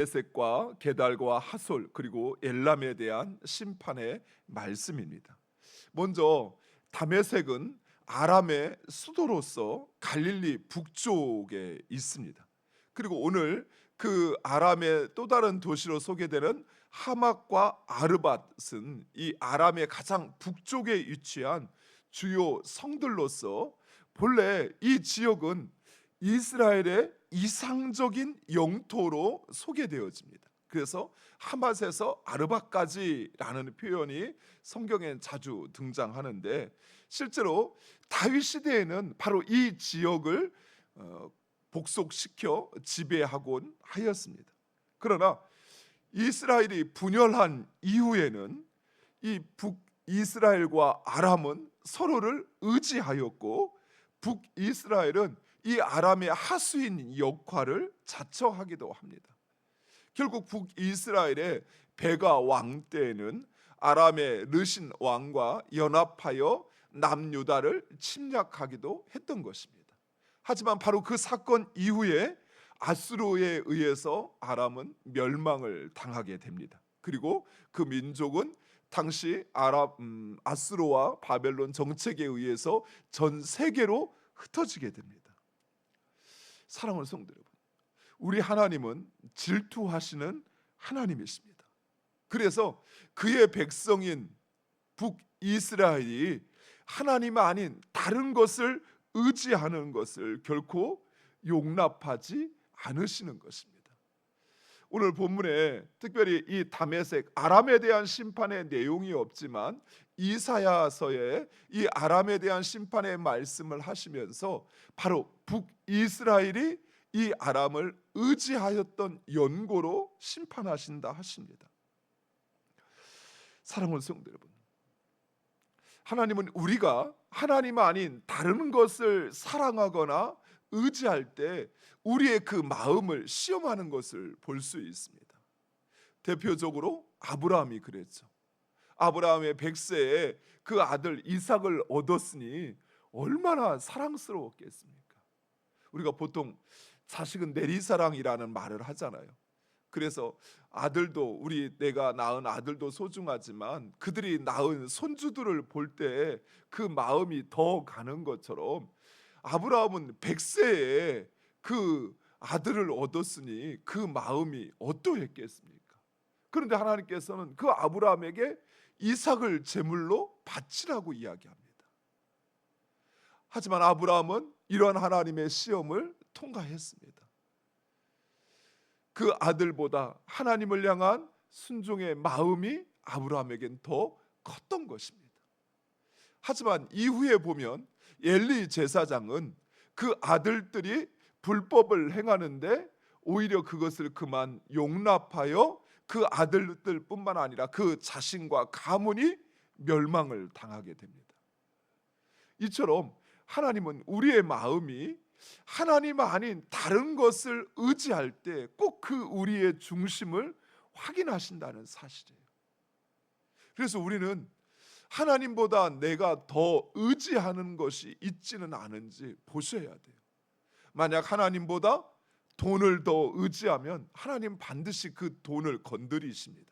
에색과 게달과 하솔 그리고 엘람에 대한 심판의 말씀입니다. 먼저 다메섹은 아람의 수도로서 갈릴리 북쪽에 있습니다. 그리고 오늘 그 아람의 또 다른 도시로 소개되는 하맛과 아르밧은 이 아람의 가장 북쪽에 위치한 주요 성들로서 본래 이 지역은 이스라엘의 이상적인 영토로 소개되어집니다. 그래서 하맛에서 아르밧까지라는 표현이 성경엔 자주 등장하는데, 실제로 다윗 시대에는 바로 이 지역을 복속시켜 지배하곤 하였습니다. 그러나 이스라엘이 분열한 이후에는 이 북이스라엘과 아람은 서로를 의지하였고, 북이스라엘은 이 아람의 하수인 역할을 자처하기도 합니다. 결국 북이스라엘의 베가 왕 때에는 아람의 르신 왕과 연합하여 남유다를 침략하기도 했던 것입니다. 하지만 바로 그 사건 이후에 아수르에 의해서 아람은 멸망을 당하게 됩니다. 그리고 그 민족은 당시 아수르와 바벨론 정책에 의해서 전 세계로 흩어지게 됩니다. 사랑하는 성도 여러분, 우리 하나님은 질투하시는 하나님이십니다. 그래서 그의 백성인 북이스라엘이 하나님 아닌 다른 것을 의지하는 것을 결코 용납하지 않으시는 것입니다. 오늘 본문에 특별히 이 다메섹 아람에 대한 심판의 내용이 없지만 이사야서에 이 아람에 대한 심판의 말씀을 하시면서 바로 북이스라엘이 이 아람을 의지하였던 연고로 심판하신다 하십니다. 사랑하는 성도 여러분, 하나님은 우리가 하나님 아닌 다른 것을 사랑하거나 의지할 때 우리의 그 마음을 시험하는 것을 볼 수 있습니다. 대표적으로 아브라함이 그랬죠. 아브라함의 100세에 그 아들 이삭을 얻었으니 얼마나 사랑스러웠겠습니까? 우리가 보통 자식은 내리사랑이라는 말을 하잖아요. 그래서 아들도, 내가 낳은 아들도 소중하지만 그들이 낳은 손주들을 볼 때 그 마음이 더 가는 것처럼 아브라함은 100세에 그 아들을 얻었으니 그 마음이 어떠했겠습니까? 그런데 하나님께서는 그 아브라함에게 이삭을 제물로 바치라고 이야기합니다. 하지만 아브라함은 이러한 하나님의 시험을 통과했습니다. 그 아들보다 하나님을 향한 순종의 마음이 아브라함에겐 더 컸던 것입니다. 하지만 이후에 보면 엘리 제사장은 그 아들들이 불법을 행하는데 오히려 그것을 그만 용납하여 그 아들들뿐만 아니라 그 자신과 가문이 멸망을 당하게 됩니다. 이처럼 하나님은 우리의 마음이 하나님 아닌 다른 것을 의지할 때 꼭 그 우리의 중심을 확인하신다는 사실이에요. 그래서 우리는 하나님보다 내가 더 의지하는 것이 있지는 않은지 보셔야 돼요. 만약 하나님보다 돈을 더 의지하면 하나님 반드시 그 돈을 건드리십니다.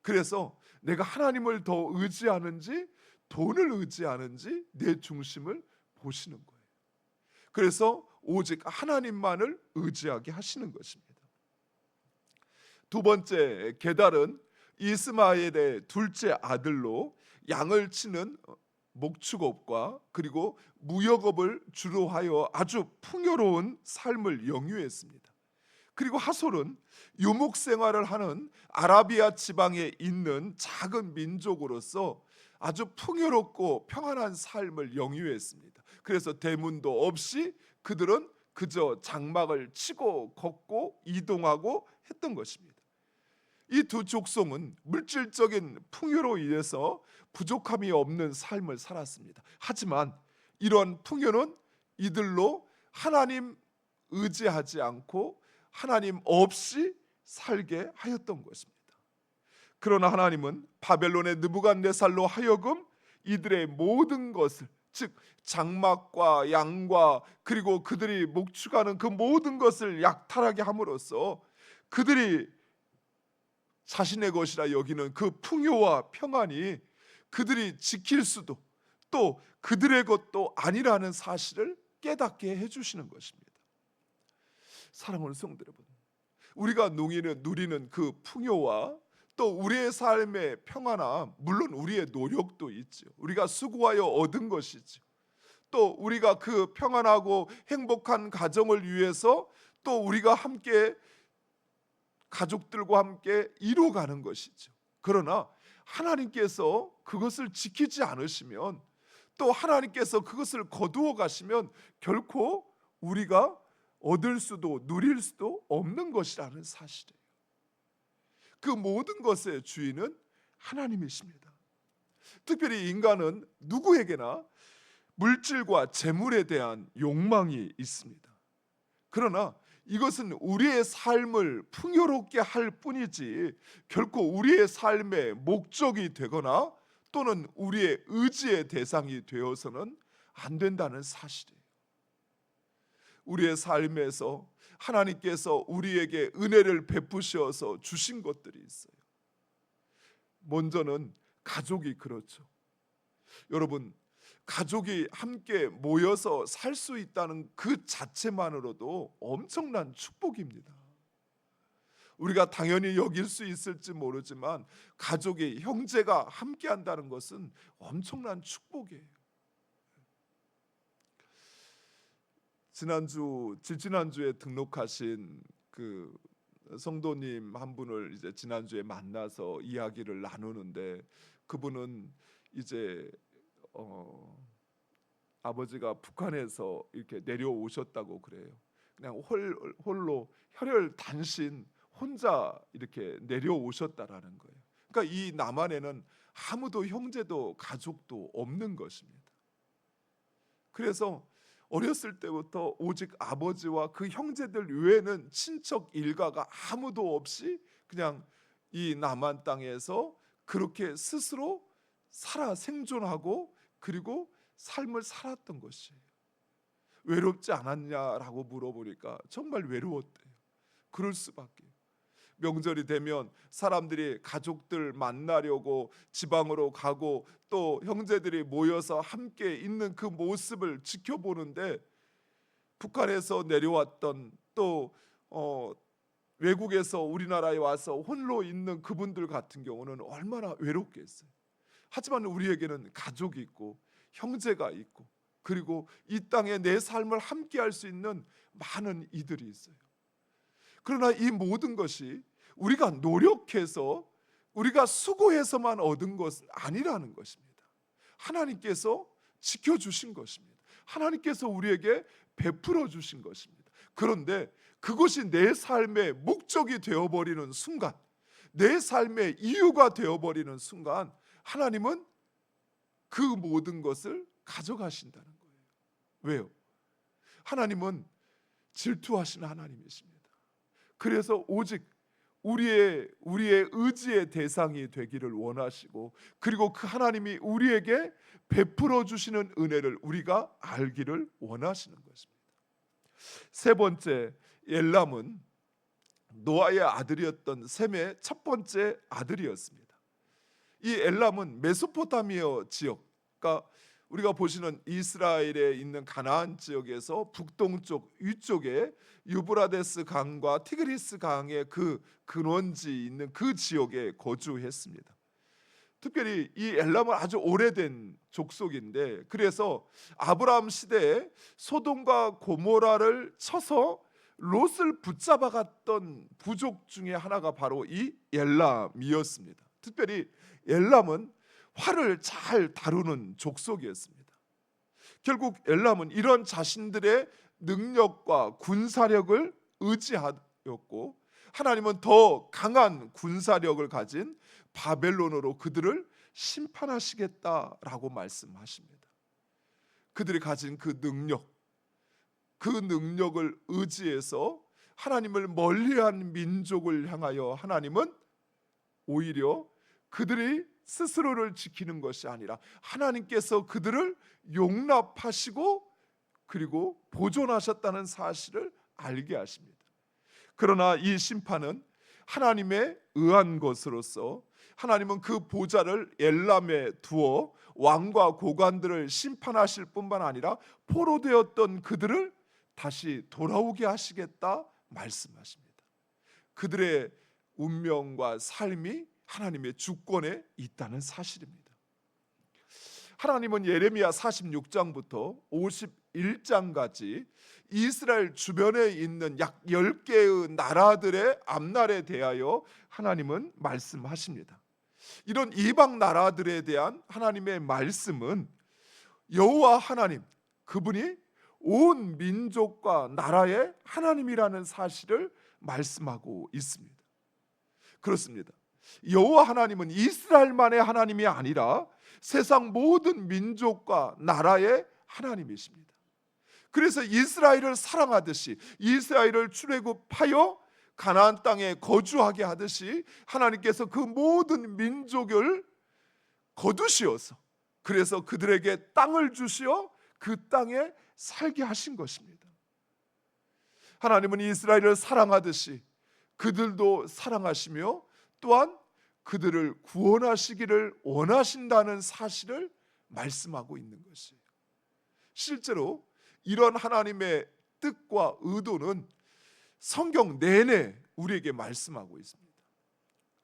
그래서 내가 하나님을 더 의지하는지 돈을 의지하는지 내 중심을 보시는 거예요. 그래서 오직 하나님만을 의지하게 하시는 것입니다. 두 번째, 게달은 이스마엘의 둘째 아들로 양을 치는 목축업과 그리고 무역업을 주로 하여 아주 풍요로운 삶을 영유했습니다. 그리고 하솔은 유목 생활을 하는 아라비아 지방에 있는 작은 민족으로서 아주 풍요롭고 평안한 삶을 영유했습니다. 그래서 대문도 없이 그들은 그저 장막을 치고 걷고 이동하고 했던 것입니다. 이 두 족속은 물질적인 풍요로 인해서 부족함이 없는 삶을 살았습니다. 하지만 이런 풍요는 이들로 하나님 의지하지 않고 하나님 없이 살게 하였던 것입니다. 그러나 하나님은 바벨론의 느부갓네살로 하여금 이들의 모든 것을, 즉 장막과 양과 그리고 그들이 목축하는 그 모든 것을 약탈하게 함으로써 그들이 자신의 것이라 여기는 그 풍요와 평안이 그들이 지킬 수도 또 그들의 것도 아니라는 사실을 깨닫게 해주시는 것입니다. 사랑하는 성도 여러분, 우리가 누리는 그 풍요와 또 우리의 삶의 평안함, 물론 우리의 노력도 있죠. 우리가 수고하여 얻은 것이죠. 또 우리가 그 평안하고 행복한 가정을 위해서 또 우리가 함께 가족들과 함께 이루어가는 것이죠. 그러나 하나님께서 그것을 지키지 않으시면 또 하나님께서 그것을 거두어 가시면 결코 우리가 얻을 수도 누릴 수도 없는 것이라는 사실이에요. 그 모든 것의 주인은 하나님이십니다. 특별히 인간은 누구에게나 물질과 재물에 대한 욕망이 있습니다. 그러나 이것은 우리의 삶을 풍요롭게 할 뿐이지 결코 우리의 삶의 목적이 되거나 또는 우리의 의지의 대상이 되어서는 안 된다는 사실이에요. 우리의 삶에서 하나님께서 우리에게 은혜를 베푸셔서 주신 것들이 있어요. 먼저는 가족이 그렇죠. 여러분, 가족이 함께 모여서 살 수 있다는 그 자체만으로도 엄청난 축복입니다. 우리가 당연히 여길 수 있을지 모르지만 가족이 형제가 함께 한다는 것은 엄청난 축복이에요. 지난주에 등록하신 그 성도님 한 분을 이제 지난주에 만나서 이야기를 나누는데 그분은 이제 아버지가 북한에서 이렇게 내려오셨다고 그래요. 그냥 홀로 혈혈 단신 혼자 이렇게 내려오셨다라는 거예요. 그러니까 이 남한에는 아무도 형제도 가족도 없는 것입니다. 그래서 어렸을 때부터 오직 아버지와 그 형제들 외에는 친척 일가가 아무도 없이 그냥 이 남한 땅에서 그렇게 스스로 살아 생존하고 그리고 삶을 살았던 것이에요. 외롭지 않았냐라고 물어보니까 정말 외로웠대요. 그럴 수밖에. 명절이 되면 사람들이 가족들 만나려고 지방으로 가고 또 형제들이 모여서 함께 있는 그 모습을 지켜보는데 북한에서 내려왔던 또 외국에서 우리나라에 와서 홀로 있는 그분들 같은 경우는 얼마나 외롭겠어요. 하지만 우리에게는 가족이 있고 형제가 있고 그리고 이 땅에 내 삶을 함께 할 수 있는 많은 이들이 있어요. 그러나 이 모든 것이 우리가 노력해서 우리가 수고해서만 얻은 것은 아니라는 것입니다. 하나님께서 지켜주신 것입니다. 하나님께서 우리에게 베풀어 주신 것입니다. 그런데 그것이 내 삶의 목적이 되어버리는 순간, 내 삶의 이유가 되어버리는 순간 하나님은 그 모든 것을 가져가신다는 거예요. 왜요? 하나님은 질투하시는 하나님이십니다. 그래서 오직 우리의 의지의 대상이 되기를 원하시고 그리고 그 하나님이 우리에게 베풀어 주시는 은혜를 우리가 알기를 원하시는 것입니다. 세 번째, 엘람은 노아의 아들이었던 셈의 첫 번째 아들이었습니다. 이 엘람은 메소포타미아 지역, 그러니까 우리가 보시는 이스라엘에 있는 가나안 지역에서 북동쪽 위쪽에 유브라데스 강과 티그리스 강의 그 근원지 있는 그 지역에 거주했습니다. 특별히 이 엘람은 아주 오래된 족속인데 그래서 아브라함 시대에 소돔과 고모라를 쳐서 롯을 붙잡아갔던 부족 중에 하나가 바로 이 엘람이었습니다. 특별히 엘람은 활을 잘 다루는 족속이었습니다. 결국 엘람은 이런 자신들의 능력과 군사력을 의지하였고 하나님은 더 강한 군사력을 가진 바벨론으로 그들을 심판하시겠다라고 말씀하십니다. 그들이 가진 그 능력을 의지해서 하나님을 멀리한 민족을 향하여 하나님은 오히려 그들이 스스로를 지키는 것이 아니라 하나님께서 그들을 용납하시고 그리고 보존하셨다는 사실을 알게 하십니다. 그러나 이 심판은 하나님의 의한 것으로서 하나님은 그 보좌를 엘람에 두어 왕과 고관들을 심판하실 뿐만 아니라 포로되었던 그들을 다시 돌아오게 하시겠다 말씀하십니다. 그들의 운명과 삶이 하나님의 주권에 있다는 사실입니다. 하나님은 예레미야 46장부터 51장까지 이스라엘 주변에 있는 약 10개의 나라들의 앞날에 대하여 하나님은 말씀하십니다. 이런 이방 나라들에 대한 하나님의 말씀은 여호와 하나님, 그분이 온 민족과 나라의 하나님이라는 사실을 말씀하고 있습니다. 그렇습니다. 여호와 하나님은 이스라엘만의 하나님이 아니라 세상 모든 민족과 나라의 하나님이십니다. 그래서 이스라엘을 사랑하듯이 이스라엘을 출애굽하여 가나안 땅에 거주하게 하듯이 하나님께서 그 모든 민족을 거두시어서 그래서 그들에게 땅을 주시어 그 땅에 살게 하신 것입니다. 하나님은 이스라엘을 사랑하듯이 그들도 사랑하시며 또한 그들을 구원하시기를 원하신다는 사실을 말씀하고 있는 것이에요. 실제로 이런 하나님의 뜻과 의도는 성경 내내 우리에게 말씀하고 있습니다.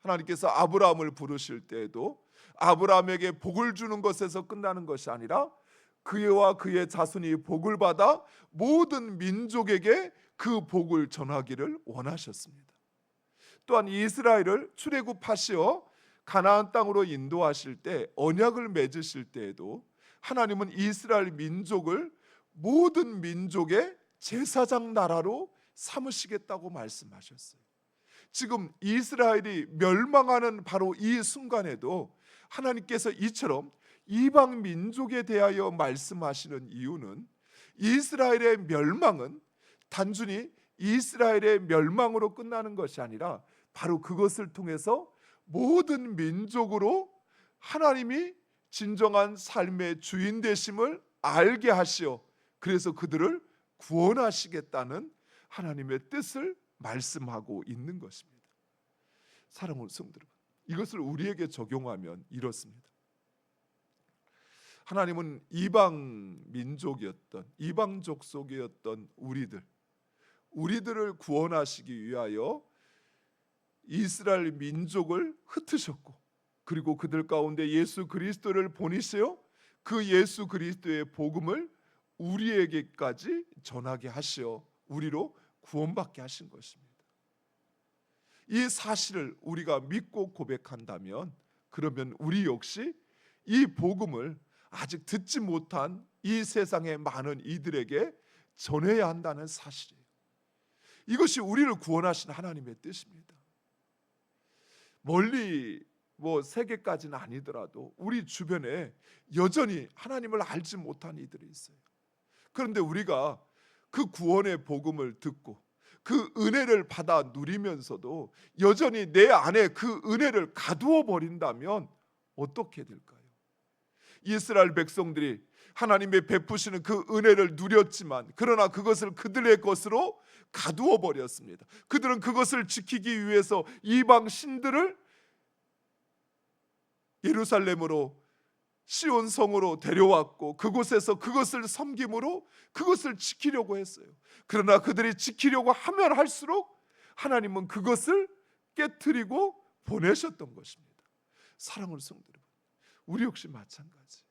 하나님께서 아브라함을 부르실 때에도 아브라함에게 복을 주는 것에서 끝나는 것이 아니라 그와 그의 자손이 복을 받아 모든 민족에게 그 복을 전하기를 원하셨습니다. 또한 이스라엘을 출애굽하시어 가나안 땅으로 인도하실 때 언약을 맺으실 때에도 하나님은 이스라엘 민족을 모든 민족의 제사장 나라로 삼으시겠다고 말씀하셨어요. 지금 이스라엘이 멸망하는 바로 이 순간에도 하나님께서 이처럼 이방 민족에 대하여 말씀하시는 이유는 이스라엘의 멸망은 단순히 이스라엘의 멸망으로 끝나는 것이 아니라 바로 그것을 통해서 모든 민족으로 하나님이 진정한 삶의 주인 되심을 알게 하시어 그래서 그들을 구원하시겠다는 하나님의 뜻을 말씀하고 있는 것입니다. 사랑하는 성도 여러분, 이것을 우리에게 적용하면 이렇습니다. 하나님은 이방 민족이었던 이방 족속이었던 우리들을 구원하시기 위하여 이스라엘 민족을 흩으셨고 그리고 그들 가운데 예수 그리스도를 보내시어 그 예수 그리스도의 복음을 우리에게까지 전하게 하시어 우리로 구원받게 하신 것입니다. 이 사실을 우리가 믿고 고백한다면 그러면 우리 역시 이 복음을 아직 듣지 못한 이 세상의 많은 이들에게 전해야 한다는 사실이에요. 이것이 우리를 구원하신 하나님의 뜻입니다. 멀리 세계까지는 아니더라도 우리 주변에 여전히 하나님을 알지 못한 이들이 있어요. 그런데 우리가 그 구원의 복음을 듣고 그 은혜를 받아 누리면서도 여전히 내 안에 그 은혜를 가두어 버린다면 어떻게 될까요? 이스라엘 백성들이 하나님의 베푸시는 그 은혜를 누렸지만 그러나 그것을 그들의 것으로 가두어 버렸습니다. 그들은 그것을 지키기 위해서 이방 신들을 예루살렘으로 시온 성으로 데려왔고 그곳에서 그것을 섬김으로 그것을 지키려고 했어요. 그러나 그들이 지키려고 하면 할수록 하나님은 그것을 깨트리고 보내셨던 것입니다. 사랑하는 성도 여러분, 우리 역시 마찬가지.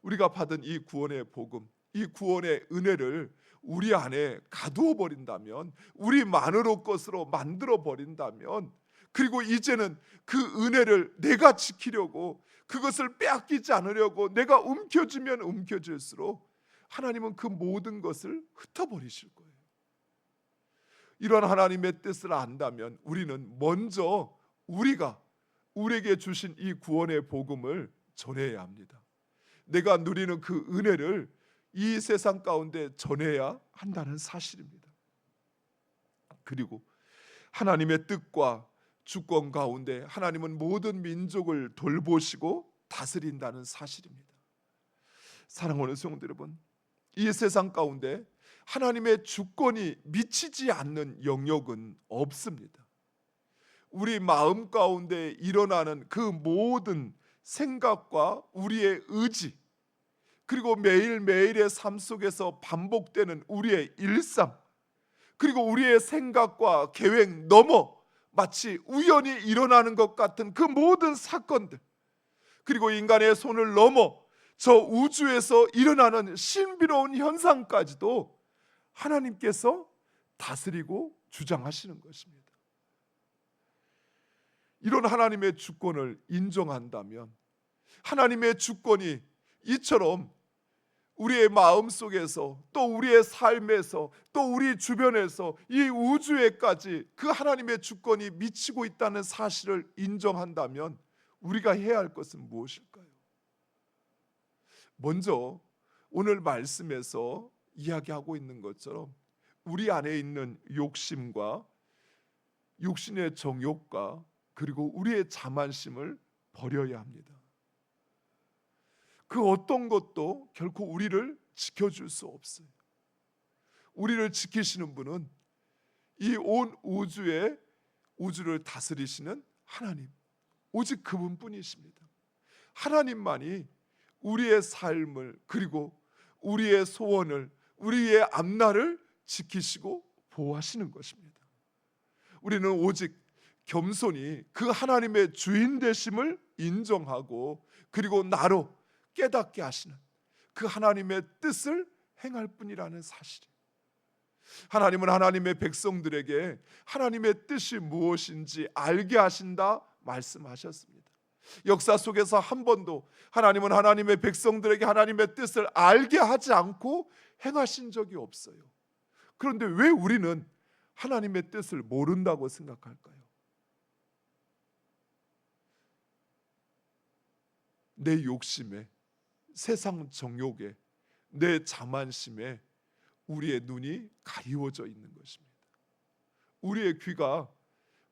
우리가 받은 이 구원의 복음, 이 구원의 은혜를 우리 안에 가두어 버린다면, 우리만으로 것으로 만들어 버린다면, 그리고 이제는 그 은혜를 내가 지키려고 그것을 빼앗기지 않으려고 내가 움켜쥐면 움켜질수록 하나님은 그 모든 것을 흩어버리실 거예요. 이런 하나님의 뜻을 안다면 우리는 먼저 우리에게 주신 이 구원의 복음을 전해야 합니다. 내가 누리는 그 은혜를 이 세상 가운데 전해야 한다는 사실입니다. 그리고 하나님의 뜻과 주권 가운데 하나님은 모든 민족을 돌보시고 다스린다는 사실입니다. 사랑하는 성도 여러분, 이 세상 가운데 하나님의 주권이 미치지 않는 영역은 없습니다. 우리 마음 가운데 일어나는 그 모든 생각과 우리의 의지, 그리고 매일매일의 삶 속에서 반복되는 우리의 일상, 그리고 우리의 생각과 계획 넘어 마치 우연히 일어나는 것 같은 그 모든 사건들, 그리고 인간의 손을 넘어 저 우주에서 일어나는 신비로운 현상까지도 하나님께서 다스리고 주장하시는 것입니다. 이런 하나님의 주권을 인정한다면 하나님의 주권이 이처럼 우리의 마음 속에서, 또 우리의 삶에서, 또 우리 주변에서 이 우주에까지 그 하나님의 주권이 미치고 있다는 사실을 인정한다면 우리가 해야 할 것은 무엇일까요? 먼저 오늘 말씀에서 이야기하고 있는 것처럼 우리 안에 있는 욕심과 육신의 정욕과 그리고 우리의 자만심을 버려야 합니다. 그 어떤 것도 결코 우리를 지켜줄 수 없어요. 우리를 지키시는 분은 이 온 우주를 다스리시는 하나님, 오직 그분뿐이십니다. 하나님만이 우리의 삶을, 그리고 우리의 소원을, 우리의 앞날을 지키시고 보호하시는 것입니다. 우리는 오직 겸손히 그 하나님의 주인 되심을 인정하고, 그리고 나로 깨닫게 하시는 그 하나님의 뜻을 행할 뿐이라는 사실. 하나님은 하나님의 백성들에게 하나님의 뜻이 무엇인지 알게 하신다 말씀하셨습니다. 역사 속에서 한 번도 하나님은 하나님의 백성들에게 하나님의 뜻을 알게 하지 않고 행하신 적이 없어요. 그런데 왜 우리는 하나님의 뜻을 모른다고 생각할까요? 내 욕심에, 세상 정욕에, 내 자만심에 우리의 눈이 가리워져 있는 것입니다. 우리의 귀가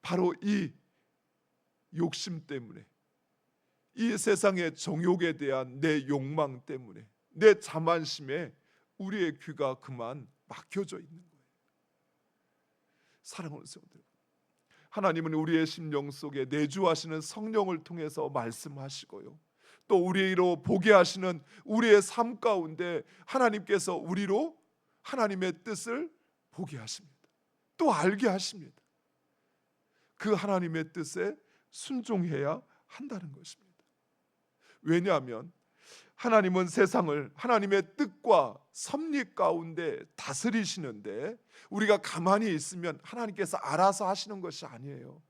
바로 이 욕심 때문에, 이 세상의 정욕에 대한 내 욕망 때문에, 내 자만심에 우리의 귀가 그만 막혀져 있는 거예요. 사랑하는 성도들, 하나님은 우리의 심령 속에 내주하시는 성령을 통해서 말씀하시고요, 또 우리로 보게 하시는 우리의 삶 가운데 하나님께서 우리로 하나님의 뜻을 보게 하십니다. 또 알게 하십니다. 그 하나님의 뜻에 순종해야 한다는 것입니다. 왜냐하면 하나님은 세상을 하나님의 뜻과 섭리 가운데 다스리시는데, 우리가 가만히 있으면 하나님께서 알아서 하시는 것이 아니에요.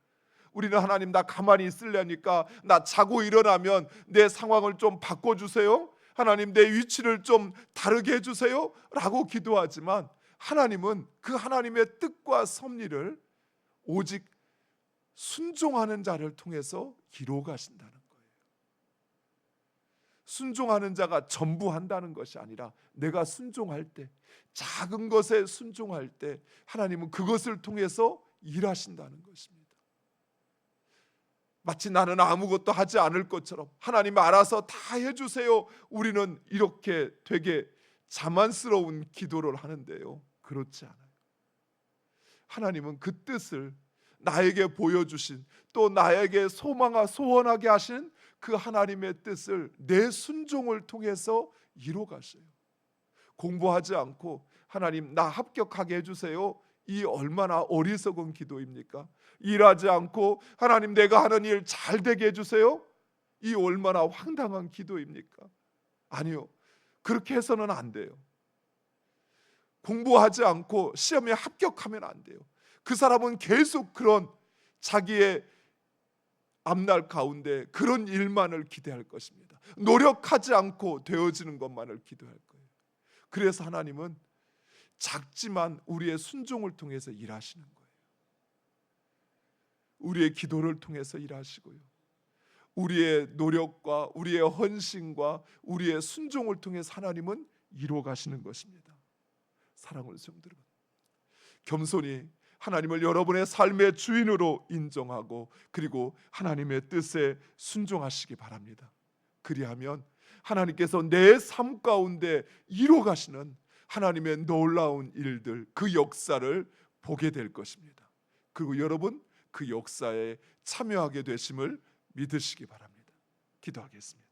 우리는 하나님, 나 가만히 있으려니까 나 자고 일어나면 내 상황을 좀 바꿔주세요, 하나님 내 위치를 좀 다르게 해주세요 라고 기도하지만, 하나님은 그 하나님의 뜻과 섭리를 오직 순종하는 자를 통해서 이루어 가신다는 거예요. 순종하는 자가 전부 한다는 것이 아니라, 내가 순종할 때, 작은 것에 순종할 때 하나님은 그것을 통해서 일하신다는 것입니다. 마치 나는 아무것도 하지 않을 것처럼 하나님 알아서 다 해주세요, 우리는 이렇게 되게 자만스러운 기도를 하는데요, 그렇지 않아요. 하나님은 그 뜻을 나에게 보여주신, 또 나에게 소원하게 하신 그 하나님의 뜻을 내 순종을 통해서 이루어 가셔요. 공부하지 않고 하나님 나 합격하게 해주세요, 이 얼마나 어리석은 기도입니까? 일하지 않고 하나님 내가 하는 일 잘 되게 해주세요, 이 얼마나 황당한 기도입니까? 아니요, 그렇게 해서는 안 돼요. 공부하지 않고 시험에 합격하면 안 돼요. 그 사람은 계속 그런 자기의 앞날 가운데 그런 일만을 기대할 것입니다. 노력하지 않고 되어지는 것만을 기도할 거예요. 그래서 하나님은 작지만 우리의 순종을 통해서 일하시는 거예요. 우리의 기도를 통해서 일하시고요, 우리의 노력과 우리의 헌신과 우리의 순종을 통해서 하나님은 이루어 가시는 것입니다. 사랑하는 성도 여러분, 겸손히 하나님을 여러분의 삶의 주인으로 인정하고, 그리고 하나님의 뜻에 순종하시기 바랍니다. 그리하면 하나님께서 내 삶 가운데 이루어 가시는 하나님의 놀라운 일들, 그 역사를 보게 될 것입니다. 그리고 여러분 그 역사에 참여하게 되심을 믿으시기 바랍니다. 기도하겠습니다.